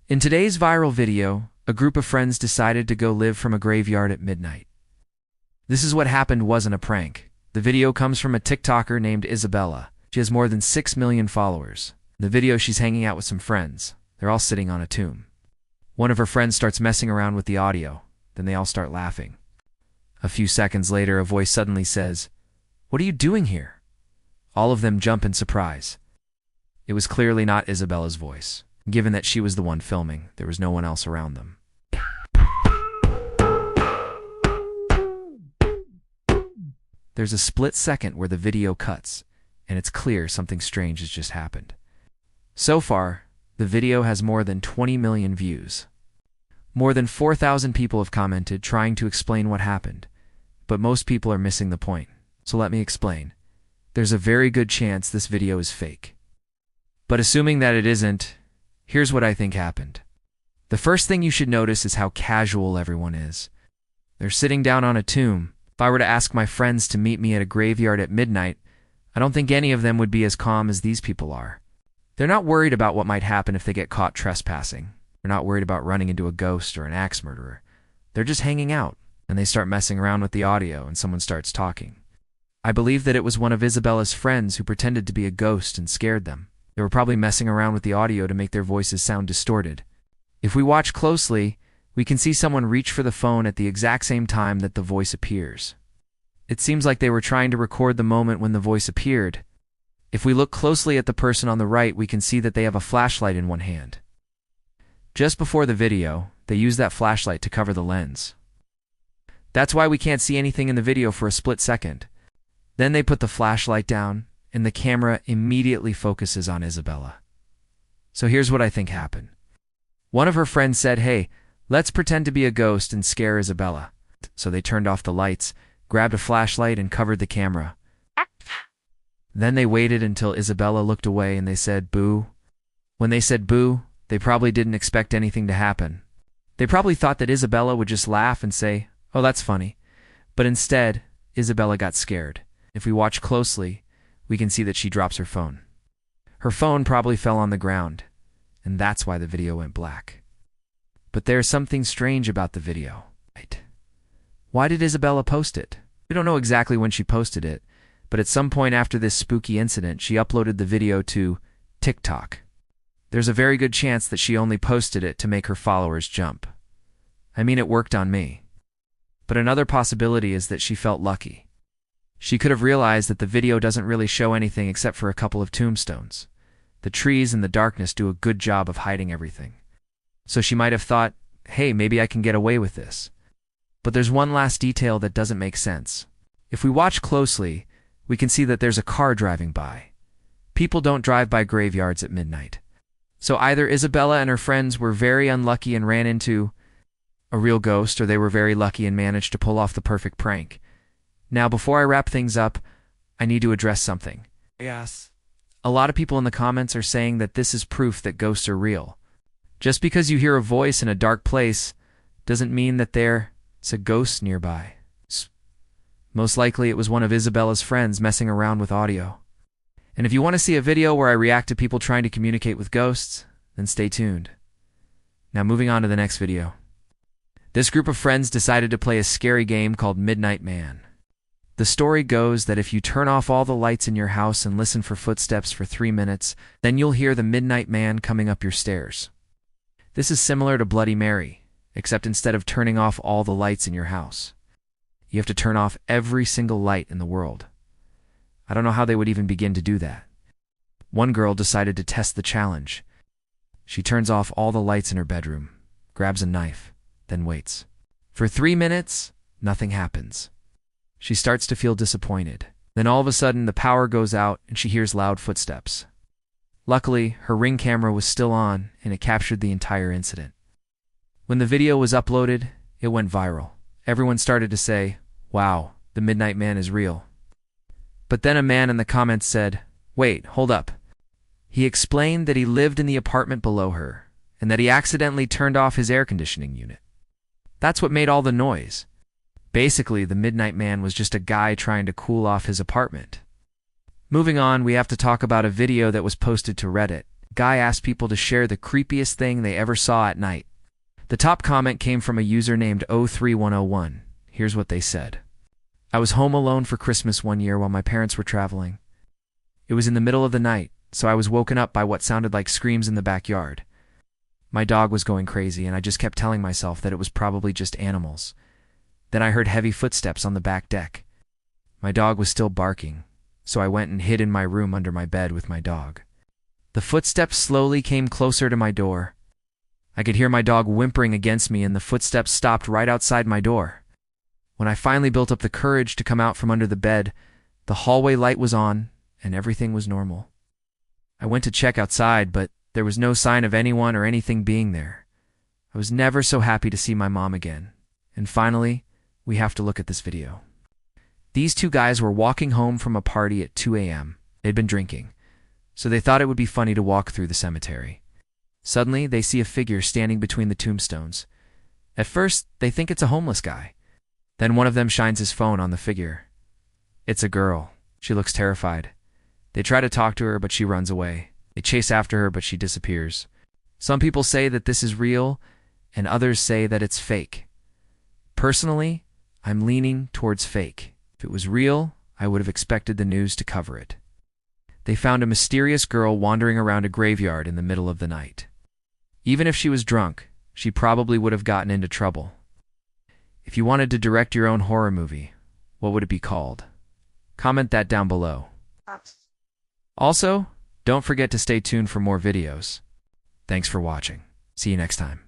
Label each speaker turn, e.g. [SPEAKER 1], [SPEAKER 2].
[SPEAKER 1] In today's viral video, a group of friends decided to go live from a graveyard at midnight. This is what happened wasn't a prank. The video comes from a TikToker named Isabella. She has more than 6 million followers. In the video, she's hanging out with some friends. They're all sitting on a tomb. One of her friends starts messing around with the audio. Then they all start laughing. A few seconds later, a voice suddenly says, "What are you doing here?" All of them jump in surprise. It was clearly not Isabella's voice. Given that she was the one filming, there was no one else around them. There's a split second where the video cuts, and it's clear something strange has just happened. So far, the video has more than 20 million views. More than 4,000 people have commented trying to explain what happened, but most people are missing the point. So let me explain. There's a very good chance this video is fake. But assuming that it isn't, here's what I think happened. The first thing you should notice is how casual everyone is. They're sitting down on a tomb. If I were to ask my friends to meet me at a graveyard at midnight, I don't think any of them would be as calm as these people are. They're not worried about what might happen if they get caught trespassing. They're not worried about running into a ghost or an axe murderer. They're just hanging out, and they start messing around with the audio and someone starts talking. I believe that it was one of Isabella's friends who pretended to be a ghost and scared them. They were probably messing around with the audio to make their voices sound distorted. If we watch closely, we can see someone reach for the phone at the exact same time that the voice appears. It seems like they were trying to record the moment when the voice appeared. If we look closely at the person on the right, we can see that they have a flashlight in one hand. Just before the video, they use that flashlight to cover the lens. That's why we can't see anything in the video for a split second. Then they put the flashlight down, and the camera immediately focuses on Isabella. So here's what I think happened. One of her friends said, "Hey, let's pretend to be a ghost and scare Isabella." So they turned off the lights, grabbed a flashlight, and covered the camera. Then they waited until Isabella looked away and they said, "Boo." When they said boo, they probably didn't expect anything to happen. They probably thought that Isabella would just laugh and say, "Oh, that's funny." But instead, Isabella got scared. If we watch closely, we can see that she drops her phone. Her phone probably fell on the ground, and that's why the video went black. But there's something strange about the video. Why did Isabella post it? We don't know exactly when she posted it, but at some point after this spooky incident, she uploaded the video to TikTok. There's a very good chance that she only posted it to make her followers jump. I mean, it worked on me. But another possibility is that she felt lucky. She could have realized that the video doesn't really show anything except for a couple of tombstones. The trees and the darkness do a good job of hiding everything. So she might have thought, "Hey, maybe I can get away with this." But there's one last detail that doesn't make sense. If we watch closely, we can see that there's a car driving by. People don't drive by graveyards at midnight. So either Isabella and her friends were very unlucky and ran into a real ghost, or they were very lucky and managed to pull off the perfect prank. Now, before I wrap things up, I need to address something.
[SPEAKER 2] Yes.
[SPEAKER 1] A lot of people in the comments are saying that this is proof that ghosts are real. Just because you hear a voice in a dark place doesn't mean that there's a ghost nearby. Most likely it was one of Isabella's friends messing around with audio. And if you want to see a video where I react to people trying to communicate with ghosts, then stay tuned. Now moving on to the next video. This group of friends decided to play a scary game called Midnight Man. The story goes that if you turn off all the lights in your house and listen for footsteps for 3 minutes, then you'll hear the Midnight Man coming up your stairs. This is similar to Bloody Mary, except instead of turning off all the lights in your house, you have to turn off every single light in the world. I don't know how they would even begin to do that. One girl decided to test the challenge. She turns off all the lights in her bedroom, grabs a knife, then waits. For 3 minutes, nothing happens. She starts to feel disappointed. Then all of a sudden, the power goes out and she hears loud footsteps. Luckily, her Ring camera was still on and it captured the entire incident. When the video was uploaded, it went viral. Everyone started to say, "Wow, the Midnight Man is real." But then a man in the comments said, "Wait, hold up." He explained that he lived in the apartment below her and that he accidentally turned off his air conditioning unit. That's what made all the noise. Basically, the Midnight Man was just a guy trying to cool off his apartment. Moving on, we have to talk about a video that was posted to Reddit. Guy asked people to share the creepiest thing they ever saw at night. The top comment came from a user named 03101. Here's what they said. I was home alone for Christmas one year while my parents were traveling. It was in the middle of the night, so I was woken up by what sounded like screams in the backyard. My dog was going crazy, and I just kept telling myself that it was probably just animals. Then I heard heavy footsteps on the back deck. My dog was still barking, so I went and hid in my room under my bed with my dog. The footsteps slowly came closer to my door. I could hear my dog whimpering against me, and the footsteps stopped right outside my door. When I finally built up the courage to come out from under the bed, the hallway light was on, and everything was normal. I went to check outside, but there was no sign of anyone or anything being there. I was never so happy to see my mom again. And finally, we have to look at this video. These two guys were walking home from a party at 2 a.m. They'd been drinking, so they thought it would be funny to walk through the cemetery. Suddenly, they see a figure standing between the tombstones. At first, they think it's a homeless guy. Then one of them shines his phone on the figure. It's a girl. She looks terrified. They try to talk to her, but she runs away. They chase after her, but she disappears. Some people say that this is real, and others say that it's fake. Personally, I'm leaning towards fake. If it was real, I would have expected the news to cover it. They found a mysterious girl wandering around a graveyard in the middle of the night. Even if she was drunk, she probably would have gotten into trouble. If you wanted to direct your own horror movie, what would it be called? Comment that down below. Also, don't forget to stay tuned for more videos. Thanks for watching. See you next time.